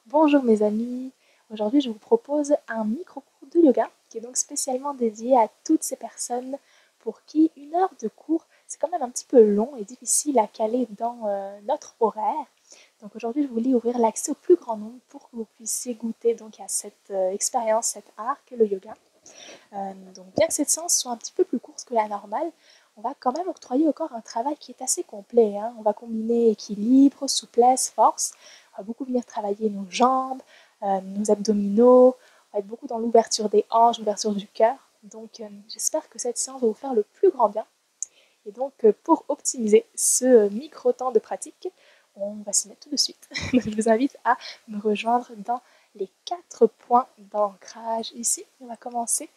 Bonjour mes amis, aujourd'hui je vous propose un micro-cours de yoga qui est donc spécialement dédié à toutes ces personnes pour qui une heure de cours c'est quand même un petit peu long et difficile à caler dans notre horaire. Donc aujourd'hui je voulais ouvrir l'accès au plus grand nombre pour que vous puissiez goûter donc à cette expérience, cet art que le yoga. Donc bien que cette séance soit un petit peu plus courte que la normale, on va quand même octroyer au corps un travail qui est assez complet. On va combiner équilibre, souplesse, force. On va beaucoup venir travailler nos jambes, nos abdominaux. On va être beaucoup dans l'ouverture des hanches, l'ouverture du cœur. Donc j'espère que cette séance va vous faire le plus grand bien. Et donc pour optimiser ce micro-temps de pratique, on va s'y mettre tout de suite. Donc, je vous invite à me rejoindre dans les 4 points d'ancrage ici. On va commencer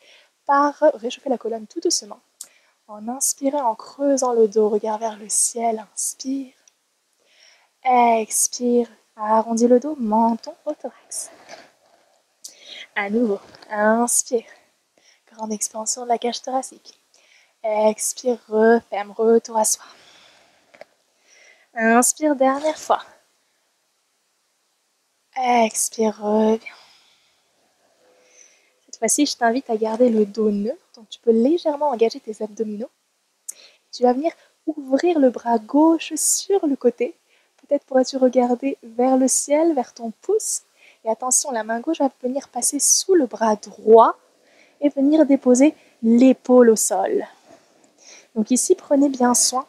par réchauffer la colonne tout doucement. En inspirant, en creusant le dos, regard vers le ciel, inspire. Expire, arrondis le dos, menton au thorax. À nouveau, inspire. Grande expansion de la cage thoracique. Expire, referme, retour à soi. Inspire, dernière fois. Expire, reviens. Cette fois-ci, je t'invite à garder le dos neutre, donc tu peux légèrement engager tes abdominaux. Tu vas venir ouvrir le bras gauche sur le côté. Peut-être pourras-tu regarder vers le ciel, vers ton pouce. Et attention, la main gauche va venir passer sous le bras droit et venir déposer l'épaule au sol. Donc ici, prenez bien soin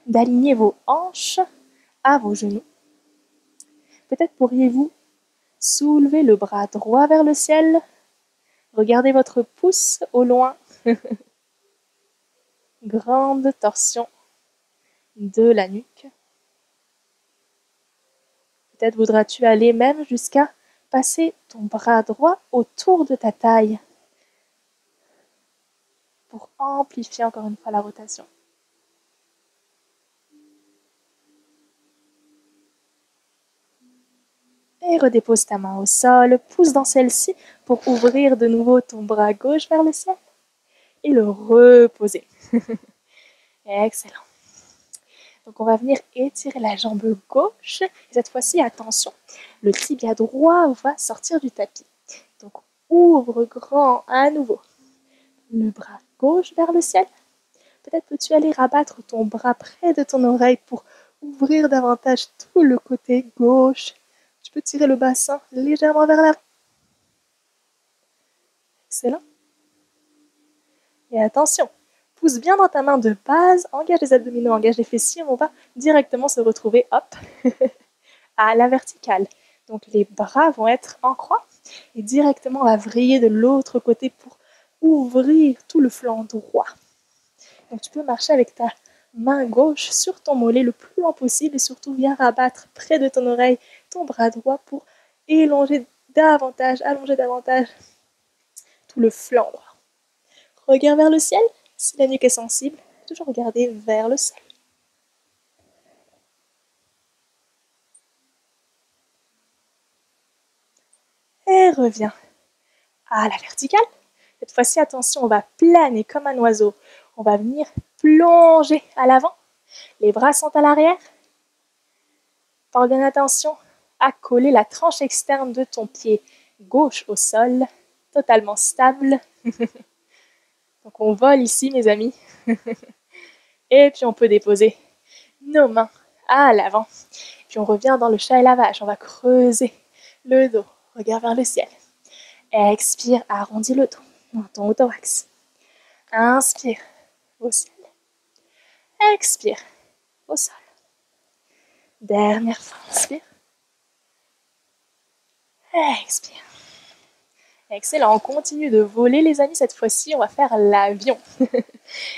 d'aligner vos hanches à vos genoux. Peut-être pourriez-vous soulever le bras droit vers le ciel. Regardez votre pouce au loin. Grande torsion de la nuque. Peut-être voudras-tu aller même jusqu'à passer ton bras droit autour de ta taille pour amplifier encore une fois la rotation. Et redépose ta main au sol, pousse dans celle-ci pour ouvrir de nouveau ton bras gauche vers le ciel et le reposer. Excellent. Donc on va venir étirer la jambe gauche. Et cette fois-ci, attention, le tibia droit va sortir du tapis. Donc ouvre grand à nouveau le bras gauche vers le ciel. Peut-être peux-tu aller rabattre ton bras près de ton oreille pour ouvrir davantage tout le côté gauche. Tu peux tirer le bassin légèrement vers l'avant. Excellent. Et attention, pousse bien dans ta main de base, engage les abdominaux, engage les fessiers, on va directement se retrouver, hop, à la verticale. Donc les bras vont être en croix et directement on va vriller de l'autre côté pour ouvrir tout le flanc droit. Donc tu peux marcher avec ta main gauche sur ton mollet le plus loin possible et surtout viens rabattre près de ton oreille ton bras droit pour allonger davantage tout le flanc droit. Regarde vers le ciel, si la nuque est sensible, toujours regarder vers le ciel. Et reviens à la verticale. Cette fois-ci, attention, on va planer comme un oiseau. On va venir plonger à l'avant. Les bras sont à l'arrière. Porte bien attention à coller la tranche externe de ton pied gauche au sol, totalement stable. Donc on vole ici, mes amis. Et puis on peut déposer nos mains à l'avant. Puis on revient dans le chat et la vache. On va creuser le dos. Regarde vers le ciel. Expire, arrondis le dos. Menton au thorax. Inspire, au ciel. Expire, au sol. Dernière fois, inspire. Expire. Excellent, on continue de voler les amis. Cette fois-ci, on va faire l'avion.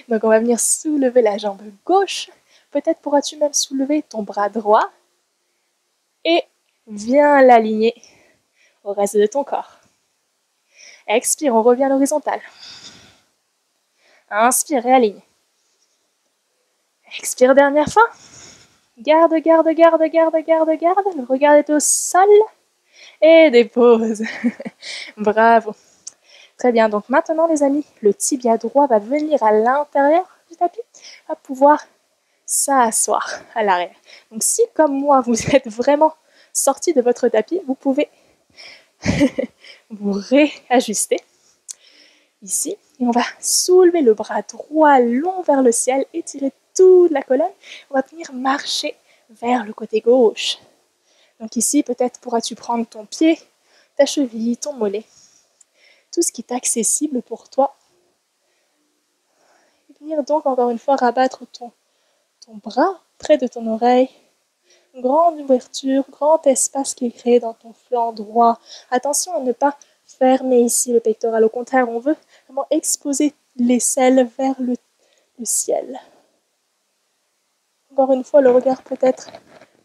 Donc on va venir soulever la jambe gauche. Peut-être pourras-tu même soulever ton bras droit. Et viens l'aligner au reste de ton corps. Expire, on revient à l'horizontale. Inspire, réaligne. Expire, dernière fois. Garde. Le regard est au sol. Et dépose. Bravo. Très bien, donc maintenant les amis, le tibia droit va venir à l'intérieur du tapis, va pouvoir s'asseoir à l'arrière. Donc si comme moi, vous êtes vraiment sorti de votre tapis, vous pouvez vous réajuster ici. Et on va soulever le bras droit long vers le ciel, étirer toute la colonne. On va venir marcher vers le côté gauche. Donc ici, peut-être pourras-tu prendre ton pied, ta cheville, ton mollet, tout ce qui est accessible pour toi. Et venir donc encore une fois rabattre ton bras près de ton oreille. Une grande ouverture, grand espace qui est créé dans ton flanc droit. Attention à ne pas fermer ici le pectoral. Au contraire, on veut vraiment exposer l'aisselle vers le ciel. Encore une fois, le regard peut-être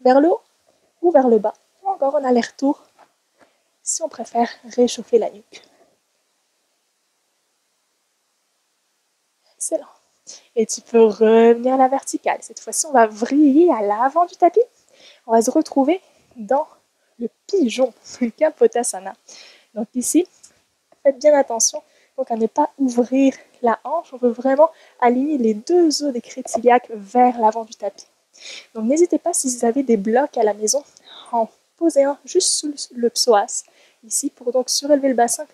vers le haut ou vers le bas. Ou encore un aller-retour si on préfère réchauffer la nuque. Excellent. Et tu peux revenir à la verticale. Cette fois-ci, on va vriller à l'avant du tapis. On va se retrouver dans le pigeon, le Kapotasana. Donc ici, faites bien attention donc à ne pas ouvrir la hanche. On veut vraiment aligner les deux os des crêtes iliaques vers l'avant du tapis. Donc n'hésitez pas, si vous avez des blocs à la maison, en poser un juste sous le psoas, ici, pour donc surélever le bassin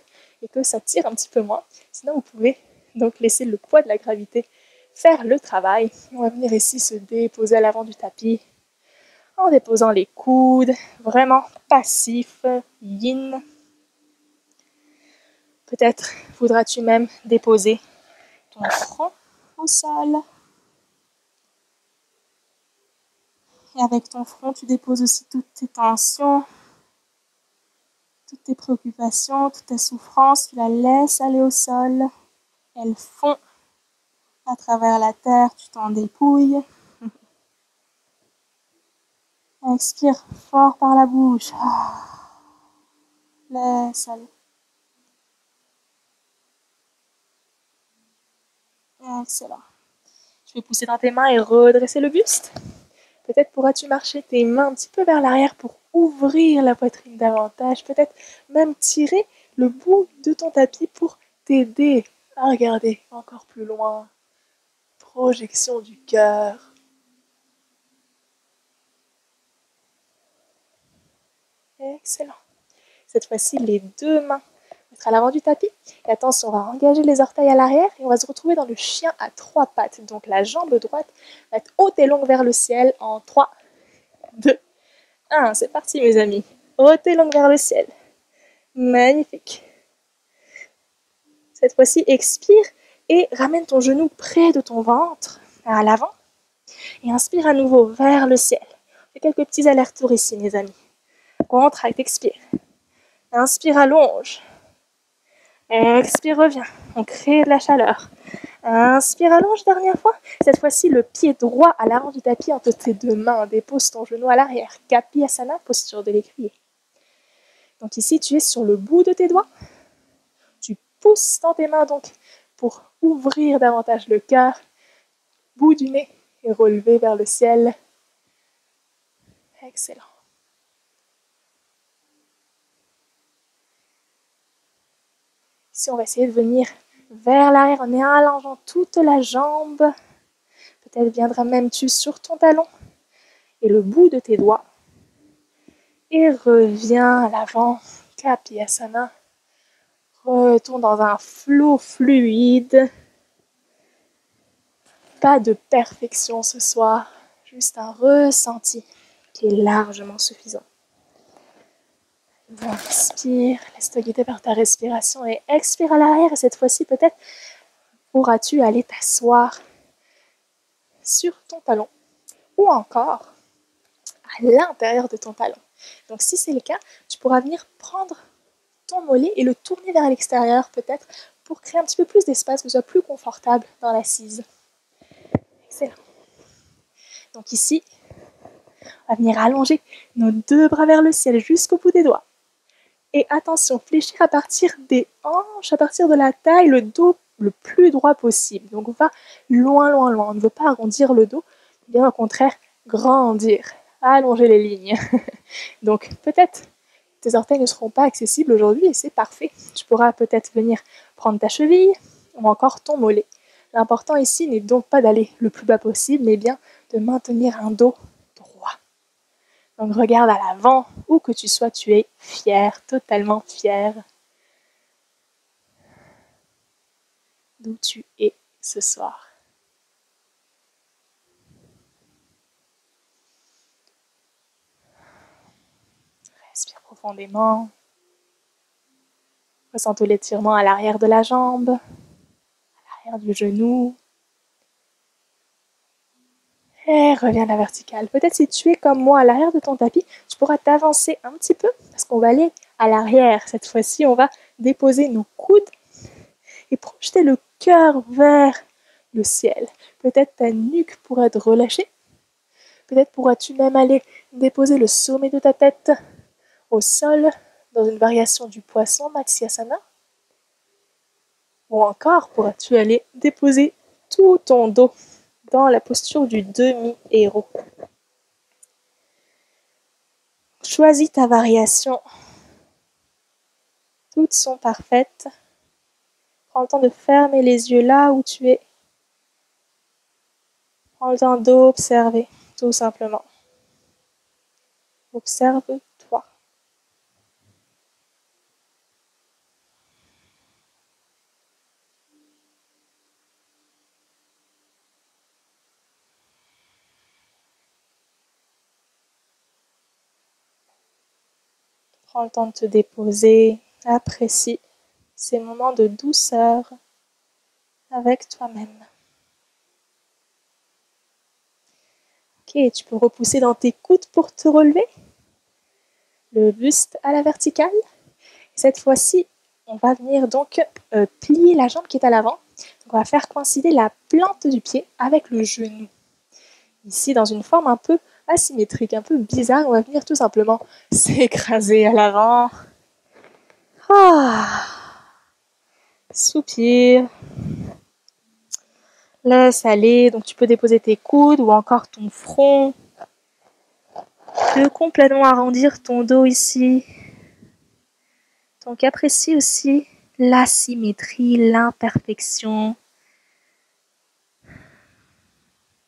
et que ça tire un petit peu moins. Sinon, vous pouvez donc laisser le poids de la gravité faire le travail. On va venir ici se déposer à l'avant du tapis en déposant les coudes, vraiment passif, yin. Peut-être voudras-tu même déposer ton front au sol. Et avec ton front, tu déposes aussi toutes tes tensions, toutes tes préoccupations, toutes tes souffrances. Tu la laisses aller au sol. Elles font à travers la terre. Tu t'en dépouilles. Expire fort par la bouche. Laisse aller. Excellent. Je vais pousser dans tes mains et redresser le buste. Peut-être pourras-tu marcher tes mains un petit peu vers l'arrière pour ouvrir la poitrine davantage. Peut-être même tirer le bout de ton tapis pour t'aider à regarder encore plus loin. Projection du cœur. Excellent. Cette fois-ci, les deux mains vont être à l'avant du tapis. Et attention, on va engager les orteils à l'arrière et on va se retrouver dans le chien à trois pattes. Donc la jambe droite va être haute et longue vers le ciel en 3, 2, 1. C'est parti mes amis. Haute et longue vers le ciel. Magnifique. Cette fois-ci, expire et ramène ton genou près de ton ventre, à l'avant. Et inspire à nouveau vers le ciel. Fais quelques petits allers-retours ici mes amis. Contracte, expire. Inspire, allonge. Expire, reviens. On crée de la chaleur. Inspire, allonge, dernière fois. Cette fois-ci, le pied droit à l'avant du tapis entre tes deux mains. Dépose ton genou à l'arrière. Kapiyasana, posture de l'écuyer. Donc ici, tu es sur le bout de tes doigts. Tu pousses dans tes mains donc pour ouvrir davantage le cœur. Bout du nez et relever vers le ciel. Excellent. Ici, on va essayer de venir vers l'arrière en allongeant toute la jambe. Peut-être viendra même tu sur ton talon et le bout de tes doigts. Et reviens à l'avant, Kapiyasana. Retourne dans un flot fluide. Pas de perfection ce soir, juste un ressenti qui est largement suffisant. Inspire, laisse-toi guider par ta respiration et expire à l'arrière. Et cette fois-ci, peut-être pourras-tu aller t'asseoir sur ton talon ou encore à l'intérieur de ton talon. Donc si c'est le cas, tu pourras venir prendre ton mollet et le tourner vers l'extérieur peut-être pour créer un petit peu plus d'espace, que ce soit plus confortable dans l'assise. Excellent. Donc ici, on va venir allonger nos deux bras vers le ciel jusqu'au bout des doigts. Et attention, fléchir à partir des hanches, à partir de la taille, le dos le plus droit possible. Donc on va loin, loin, loin. On ne veut pas arrondir le dos, mais bien au contraire, grandir, allonger les lignes. Donc peut-être tes orteils ne seront pas accessibles aujourd'hui et c'est parfait. Tu pourras peut-être venir prendre ta cheville ou encore ton mollet. L'important ici n'est donc pas d'aller le plus bas possible, mais bien de maintenir un dos droit. Donc regarde à l'avant, où que tu sois, tu es fier, totalement fier d'où tu es ce soir. Respire profondément. Ressens tout l'étirement à l'arrière de la jambe, à l'arrière du genou. Et reviens à la verticale. Peut-être si tu es comme moi à l'arrière de ton tapis, tu pourras t'avancer un petit peu parce qu'on va aller à l'arrière. Cette fois-ci, on va déposer nos coudes et projeter le cœur vers le ciel. Peut-être ta nuque pourrait être relâchée. Peut-être pourras-tu même aller déposer le sommet de ta tête au sol dans une variation du poisson Matsyasana. Ou encore pourras-tu aller déposer tout ton dos dans la posture du demi-héros. Choisis ta variation. Toutes sont parfaites. Prends le temps de fermer les yeux là où tu es. Prends le temps d'observer, tout simplement. Observe-toi. Prends le temps de te déposer. Apprécie ces moments de douceur avec toi-même. Ok, tu peux repousser dans tes coudes pour te relever. Le buste à la verticale. Cette fois-ci, on va venir donc plier la jambe qui est à l'avant. On va faire coïncider la plante du pied avec le genou. Ici, dans une forme un peu asymétrique, un peu bizarre, on va venir tout simplement s'écraser à l'avant. Soupire. Laisse aller. Donc tu peux déposer tes coudes ou encore ton front. Tu peux complètement arrondir ton dos ici. Donc apprécie aussi l'asymétrie, l'imperfection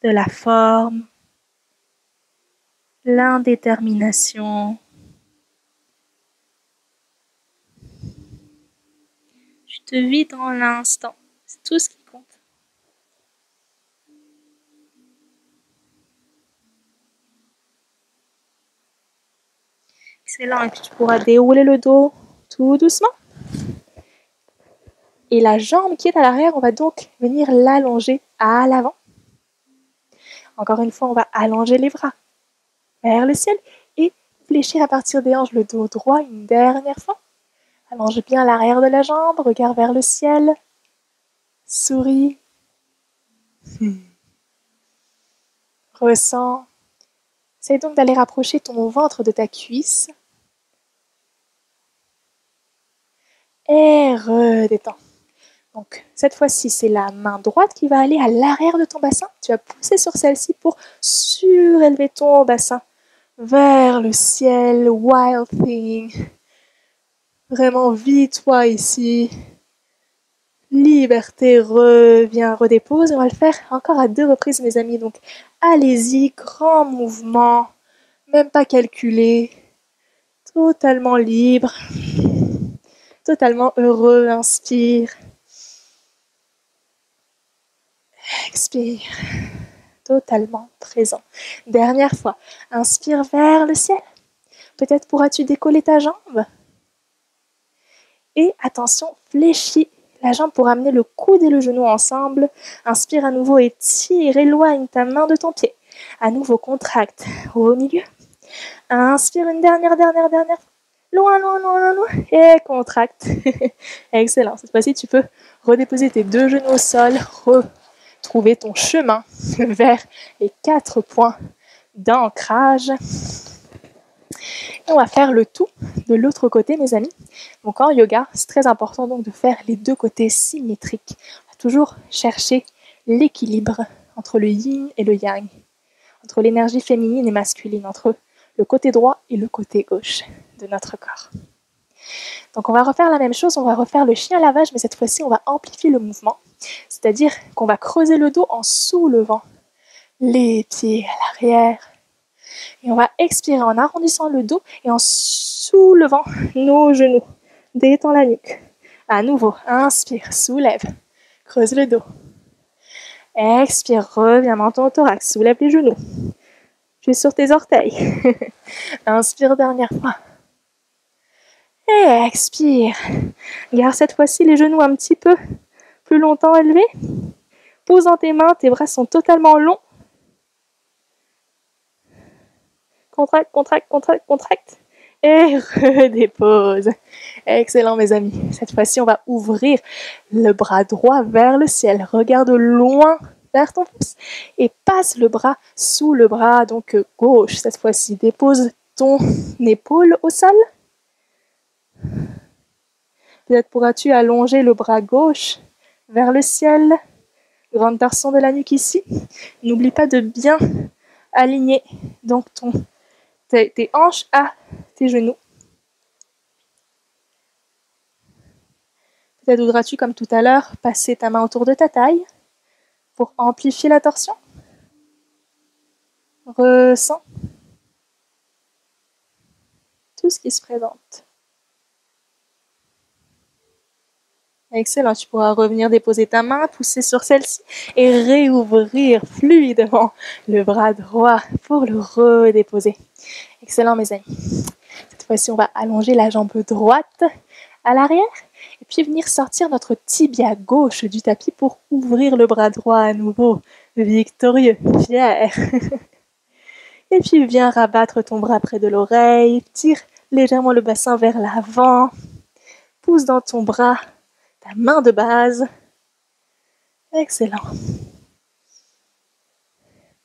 de la forme, l'indétermination. Tu te vis dans l'instant. C'est tout ce qui compte. Excellent. Et puis tu pourras dérouler le dos tout doucement. Et la jambe qui est à l'arrière, on va donc venir l'allonger à l'avant. Encore une fois, on va allonger les bras vers le ciel et fléchir à partir des hanches le dos droit une dernière fois. Allonge bien l'arrière de la jambe, regard vers le ciel. Souris. Ressens. Essaye donc d'aller rapprocher ton ventre de ta cuisse. Et redétends. Donc, cette fois-ci, c'est la main droite qui va aller à l'arrière de ton bassin. Tu vas pousser sur celle-ci pour surélever ton bassin vers le ciel. Wild thing. Vraiment, vis-toi ici. Liberté, reviens, redépose. On va le faire encore à 2 reprises, mes amis. Donc, allez-y, grand mouvement, même pas calculé, totalement libre, totalement heureux. Inspire. Expire. Totalement présent. Dernière fois. Inspire vers le ciel. Peut-être pourras-tu décoller ta jambe. Et attention, fléchis la jambe pour amener le coude et le genou ensemble. Inspire à nouveau et tire, éloigne ta main de ton pied. À nouveau, contracte au milieu. Inspire une dernière. Loin. Et contracte. Excellent. Cette fois-ci, tu peux redéposer tes 2 genoux au sol. Retrouver ton chemin vers les 4 points d'ancrage. Et on va faire le tout de l'autre côté, mes amis. Donc en yoga, c'est très important donc de faire les 2 côtés symétriques. On va toujours chercher l'équilibre entre le yin et le yang, entre l'énergie féminine et masculine, entre le côté droit et le côté gauche de notre corps. Donc on va refaire la même chose, on va refaire le chien lavage, mais cette fois-ci on va amplifier le mouvement. C'est-à-dire qu'on va creuser le dos en soulevant les pieds à l'arrière, Et on va expirer en arrondissant le dos et en soulevant nos genoux. Détends la nuque. À nouveau, inspire, soulève, creuse le dos. Expire, reviens menton au thorax, soulève les genoux. Tu es sur tes orteils. Inspire, dernière fois. Et expire. Garde cette fois-ci les genoux un petit peu plus longtemps élevés. Pose dans tes mains, tes bras sont totalement longs. Contracte, contracte, contracte, contracte. Et redépose. Excellent mes amis. Cette fois-ci, on va ouvrir le bras droit vers le ciel. Regarde loin vers ton pouce et passe le bras sous le bras, donc gauche. Cette fois-ci, dépose ton épaule au sol. Peut-être pourras-tu allonger le bras gauche vers le ciel. Grande torsion de la nuque ici. N'oublie pas de bien aligner donc tes hanches à tes genoux. Peut-être voudras-tu, comme tout à l'heure, passer ta main autour de ta taille pour amplifier la torsion. Ressens tout ce qui se présente. Excellent, tu pourras revenir déposer ta main, pousser sur celle-ci et réouvrir fluidement le bras droit pour le redéposer. Excellent mes amis. Cette fois-ci, on va allonger la jambe droite à l'arrière et puis venir sortir notre tibia gauche du tapis pour ouvrir le bras droit à nouveau. Victorieux, fier. Et puis viens rabattre ton bras près de l'oreille, tire légèrement le bassin vers l'avant, pousse dans ton bras ta main de base. Excellent.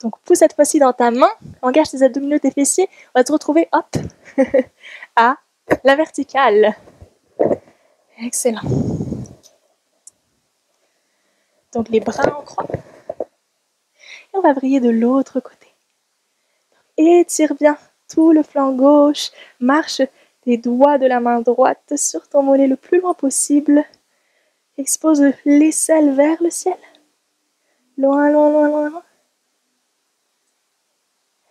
Donc pousse cette fois-ci dans ta main, engage tes abdominaux, tes fessiers, on va te retrouver, hop, à la verticale. Excellent. Donc les bras en croix. Et on va vriller de l'autre côté. Étire bien tout le flanc gauche, marche tes doigts de la main droite sur ton mollet le plus loin possible. Expose l'aisselle vers le ciel. Loin, loin, loin, loin, loin.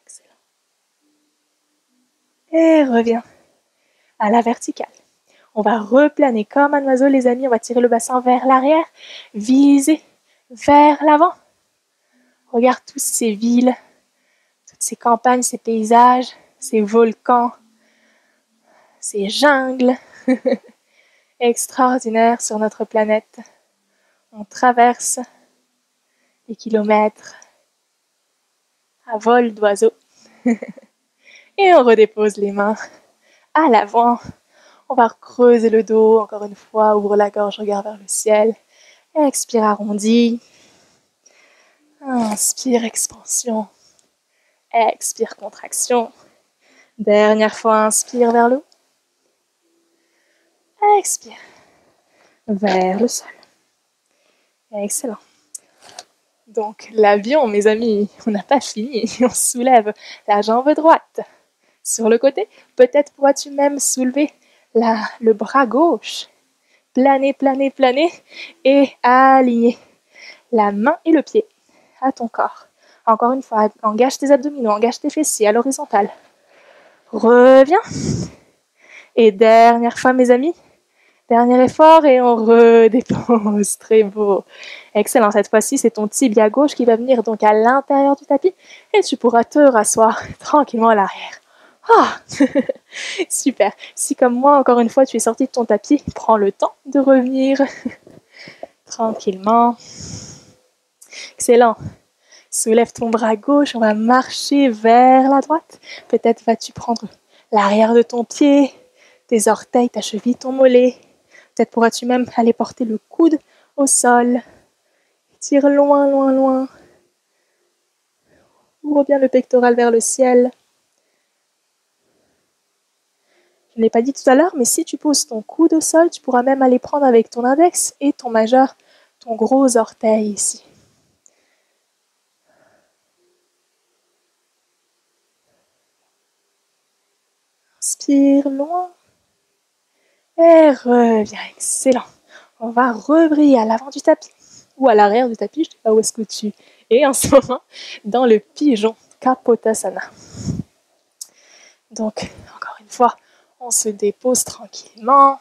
Excellent. Et reviens à la verticale. On va replaner comme un oiseau, les amis. On va tirer le bassin vers l'arrière, viser vers l'avant. Regarde toutes ces villes, toutes ces campagnes, ces paysages, ces volcans, ces jungles extraordinaires sur notre planète. On traverse les kilomètres à vol d'oiseau et on redépose les mains à l'avant. On va creuser le dos, encore une fois, ouvre la gorge, regarde vers le ciel. Expire, arrondi. Inspire, expansion. Expire, contraction. Dernière fois, inspire vers le haut. Expire vers le sol. Excellent. Donc, l'avion, mes amis, on n'a pas fini. On soulève la jambe droite sur le côté. Peut-être pourras-tu même soulever le bras gauche. Planer, planer, planer et aligner la main et le pied à ton corps. Encore une fois, engage tes abdominaux, engage tes fessiers à l'horizontale. Reviens. Et dernière fois, mes amis. Dernier effort et on redépose. Très beau. Excellent. Cette fois-ci, c'est ton tibia gauche qui va venir donc à l'intérieur du tapis et tu pourras te rasseoir tranquillement à l'arrière. Ah, super. Si comme moi, encore une fois, tu es sorti de ton tapis, prends le temps de revenir tranquillement. Excellent. Soulève ton bras gauche, on va marcher vers la droite. Peut-être vas-tu prendre l'arrière de ton pied, tes orteils, ta cheville, ton mollet. Peut-être pourras-tu même aller porter le coude au sol. Tire loin, loin, loin. Ouvre bien le pectoral vers le ciel. Je ne l'ai pas dit tout à l'heure, mais si tu poses ton coude au sol, tu pourras même aller prendre avec ton index et ton majeur, ton gros orteil ici. Inspire loin. Et reviens, excellent. On va rebriller à l'avant du tapis ou à l'arrière du tapis, je ne sais pas où est-ce que tu es en ce moment, dans le pigeon Kapotasana. Donc, encore une fois, on se dépose tranquillement.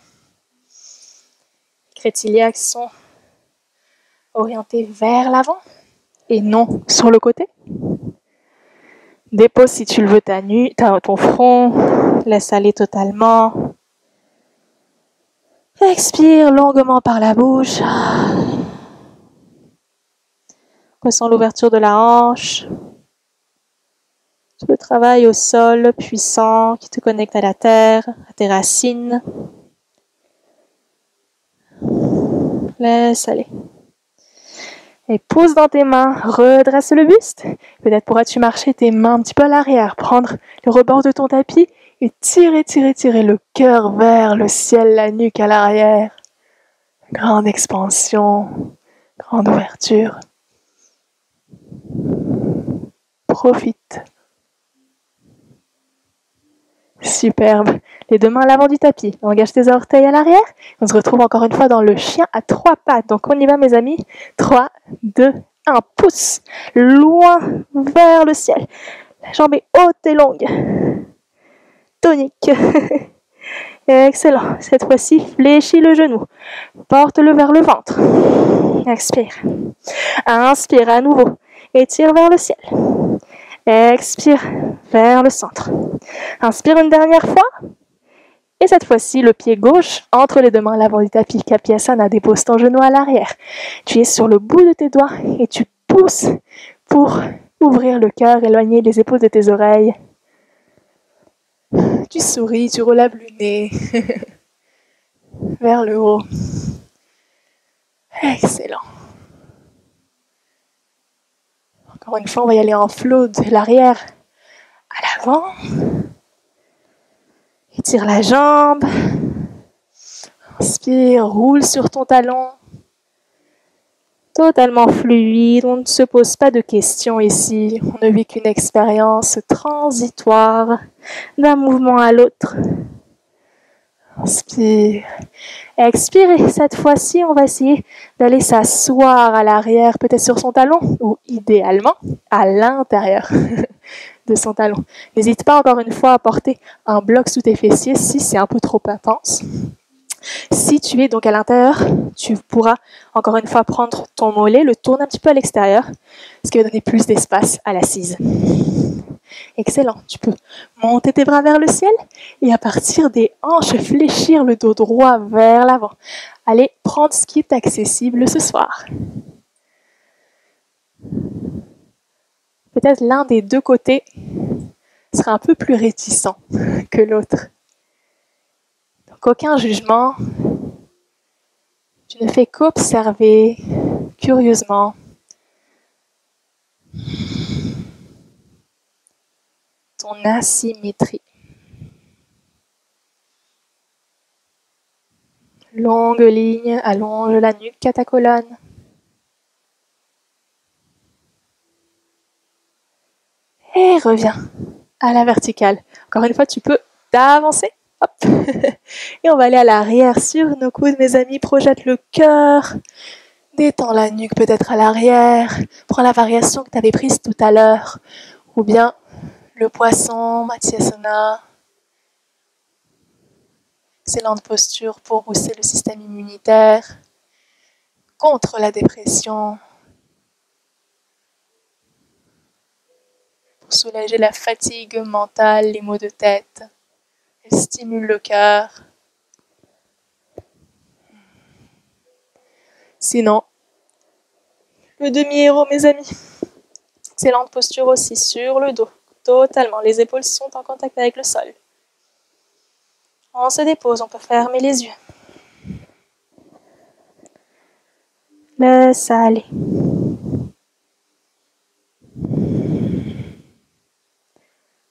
Les crétiliacs sont orientés vers l'avant et non sur le côté. Dépose si tu le veux ton front. Laisse aller totalement. Expire longuement par la bouche. Ressens l'ouverture de la hanche. Tout le travail au sol puissant qui te connecte à la terre, à tes racines. Laisse aller. Et pose dans tes mains, redresse le buste. Peut-être pourras-tu marcher tes mains un petit peu à l'arrière, prendre le rebord de ton tapis et tirer le cœur vers le ciel, la nuque à l'arrière. Grande expansion, grande ouverture. Profite. Superbe. Les deux mains à l'avant du tapis. Engage tes orteils à l'arrière. On se retrouve encore une fois dans le chien à 3 pattes. Donc on y va mes amis. 3, 2, 1. Pousse loin vers le ciel. La jambe est haute et longue. Tonique. Excellent. Cette fois-ci, fléchis le genou. Porte-le vers le ventre. Expire. Inspire à nouveau. Étire vers le ciel. Expire vers le centre. Inspire une dernière fois. Et cette fois-ci, le pied gauche entre les deux mains à l'avant du tapis. Kapiasana, dépose ton genou à l'arrière. Tu es sur le bout de tes doigts et tu pousses pour ouvrir le cœur, éloigner les épaules de tes oreilles. Tu souris, tu relèves le nez vers le haut. Excellent. Encore une fois, on va y aller en flow de l'arrière à l'avant. Étire la jambe. Inspire, roule sur ton talon. Totalement fluide, on ne se pose pas de questions ici. On ne vit qu'une expérience transitoire d'un mouvement à l'autre. Inspire. Expire et cette fois-ci, on va essayer d'aller s'asseoir à l'arrière, peut-être sur son talon ou idéalement à l'intérieur de son talon. N'hésite pas encore une fois à porter un bloc sous tes fessiers si c'est un peu trop intense. Si tu es donc à l'intérieur, tu pourras encore une fois prendre ton mollet, le tourner un petit peu à l'extérieur, ce qui va donner plus d'espace à l'assise. Excellent. Tu peux monter tes bras vers le ciel et à partir des hanches, fléchir le dos droit vers l'avant. Allez, prendre ce qui est accessible ce soir. Peut-être l'un des deux côtés sera un peu plus réticent que l'autre. Donc aucun jugement. Tu ne fais qu'observer curieusement ton asymétrie. Longue ligne, allonge la nuque à ta colonne. Et reviens à la verticale. Encore une fois, tu peux t'avancer. Hop. Et on va aller à l'arrière sur nos coudes, mes amis. Projette le cœur. Détends la nuque peut-être à l'arrière. Prends la variation que tu avais prise tout à l'heure. Ou bien le poisson, Matsyasana. Excellente posture pour booster le système immunitaire. Contre la dépression. Pour soulager la fatigue mentale, les maux de tête. Elle stimule le cœur. Sinon, le demi-héros, mes amis. Excellente posture aussi sur le dos. Totalement. Les épaules sont en contact avec le sol. On se dépose, on peut fermer les yeux. Laisse aller.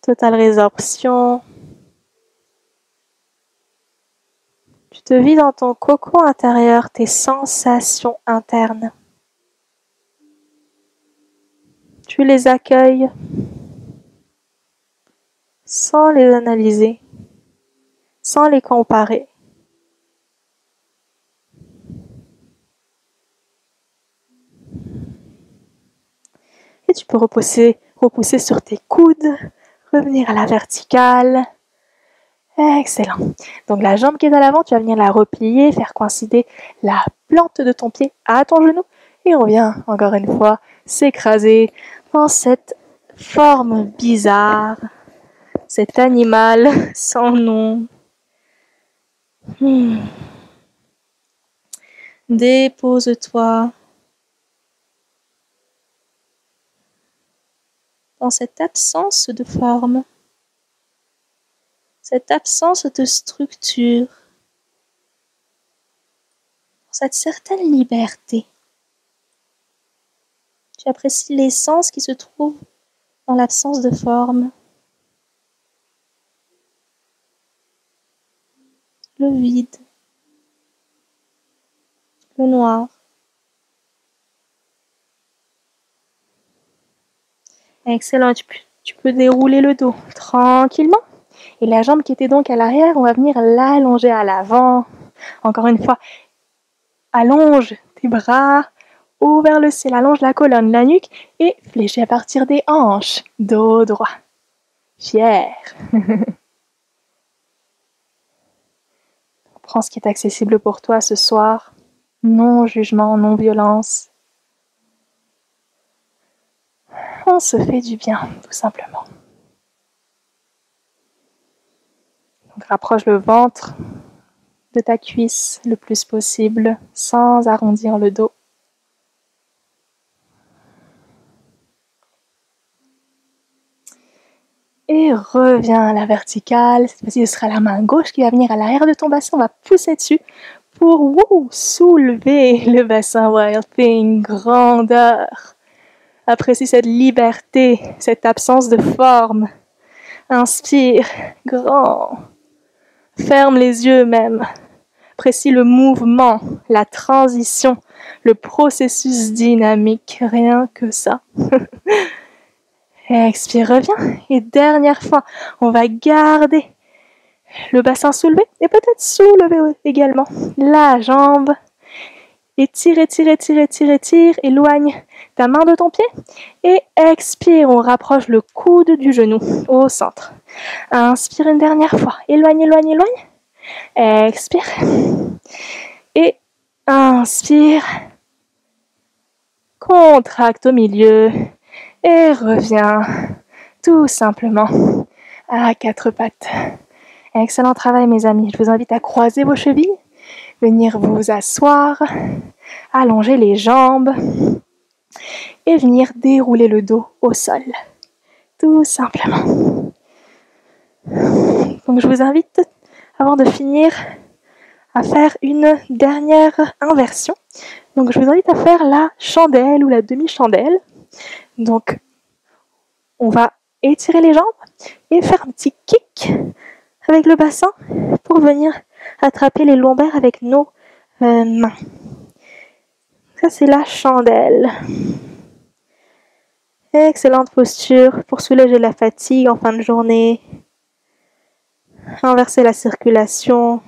Totale résorption. Tu te vis dans ton cocon intérieur, tes sensations internes. Tu les accueilles sans les analyser, sans les comparer. Et tu peux repousser sur tes coudes, revenir à la verticale. Excellent. Donc la jambe qui est à l'avant, tu vas venir la replier, faire coïncider la plante de ton pied à ton genou. Et on vient, encore une fois, s'écraser dans cette forme bizarre, cet animal sans nom. Dépose-toi dans cette absence de forme, cette absence de structure, cette certaine liberté. Tu apprécies l'essence qui se trouve dans l'absence de forme, le vide, le noir. Excellent, tu peux dérouler le dos tranquillement. Et la jambe qui était donc à l'arrière, on va venir l'allonger à l'avant. Encore une fois, allonge tes bras, ouvre vers le ciel, allonge la colonne, la nuque et fléchis à partir des hanches. Dos droit. Fier. Prends ce qui est accessible pour toi ce soir. Non jugement, non violence. On se fait du bien, tout simplement. Donc, rapproche le ventre de ta cuisse le plus possible, sans arrondir le dos. Et reviens à la verticale. Cette fois-ci, ce sera la main gauche qui va venir à l'arrière de ton bassin. On va pousser dessus pour soulever le bassin Wild Thing, grandeur. Apprécie cette liberté, cette absence de forme. Inspire, grand. Ferme les yeux même. Apprécie le mouvement, la transition, le processus dynamique, rien que ça. Expire, reviens. Et dernière fois, on va garder le bassin soulevé et peut-être soulever également la jambe. Étire, éloigne ta main de ton pied. Et expire, on rapproche le coude du genou au centre. Inspire une dernière fois, éloigne. Expire. Et inspire. Contracte au milieu. Et reviens tout simplement à quatre pattes. Excellent travail mes amis. Je vous invite à croiser vos chevilles, venir vous asseoir, allonger les jambes et venir dérouler le dos au sol. Tout simplement. Donc je vous invite, avant de finir, à faire une dernière inversion. Donc je vous invite à faire la chandelle ou la demi-chandelle. Donc on va étirer les jambes et faire un petit kick avec le bassin pour venir attraper les lombaires avec nos mains. Ça c'est la chandelle. Excellente posture pour soulager la fatigue en fin de journée. Inverser la circulation.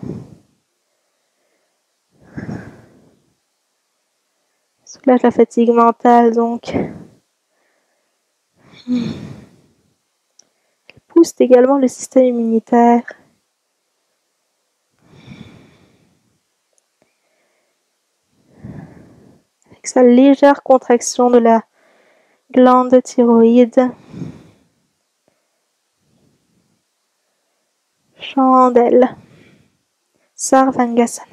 Soulage la fatigue mentale donc. Pousse également le système immunitaire. Avec sa légère contraction de la glande thyroïde. Chandelle. Sarvangasana.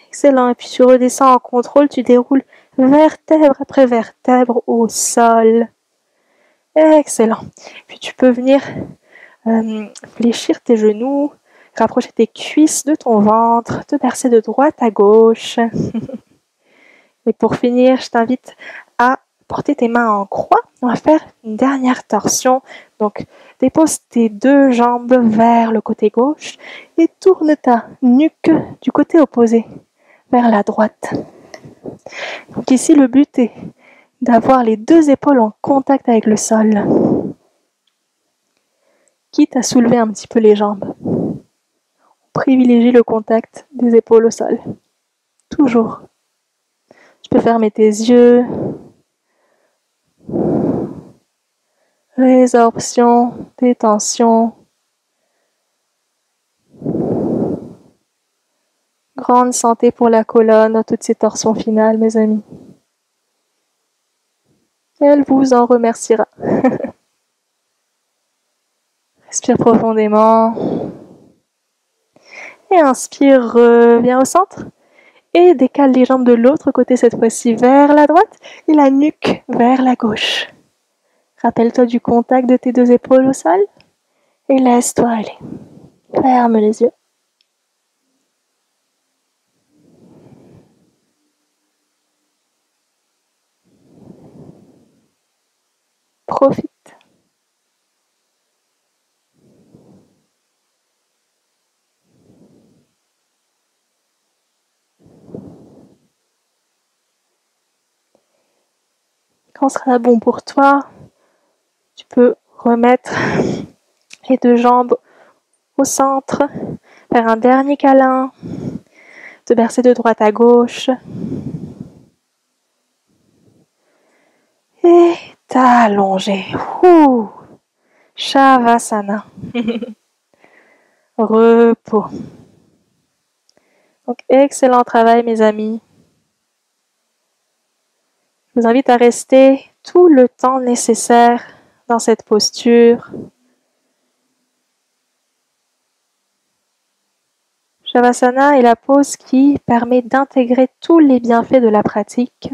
Excellent. Et puis tu redescends en contrôle, tu déroules vertèbre après vertèbre au sol. Excellent. Puis tu peux venir fléchir tes genoux, rapprocher tes cuisses de ton ventre, te bercer de droite à gauche. Et pour finir, je t'invite à porter tes mains en croix. On va faire une dernière torsion. Donc, dépose tes deux jambes vers le côté gauche et tourne ta nuque du côté opposé, vers la droite. Donc ici, le but est d'avoir les deux épaules en contact avec le sol. Quitte à soulever un petit peu les jambes. On privilégie le contact des épaules au sol. Toujours. Tu peux fermer tes yeux. résorption des tensions. Grande santé pour la colonne, toutes ces torsions finales, mes amis. Elle vous en remerciera. Respire profondément. Et inspire, reviens au centre. Et décale les jambes de l'autre côté cette fois-ci vers la droite et la nuque vers la gauche. Rappelle-toi du contact de tes deux épaules au sol et laisse-toi aller. Ferme les yeux. Profite. Quand ce sera bon pour toi, tu peux remettre les deux jambes au centre, faire un dernier câlin, te bercer de droite à gauche et t'allonger. Shavasana. Repos. Donc, excellent travail, mes amis. Je vous invite à rester tout le temps nécessaire dans cette posture. Shavasana est la pose qui permet d'intégrer tous les bienfaits de la pratique.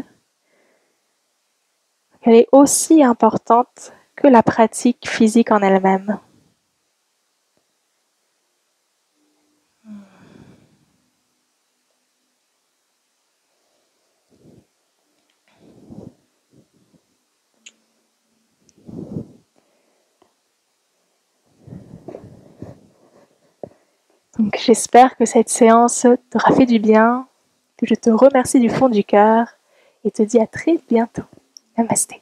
Elle est aussi importante que la pratique physique en elle-même. Donc j'espère que cette séance t'aura fait du bien, que je te remercie du fond du cœur et te dis à très bientôt. Namasté.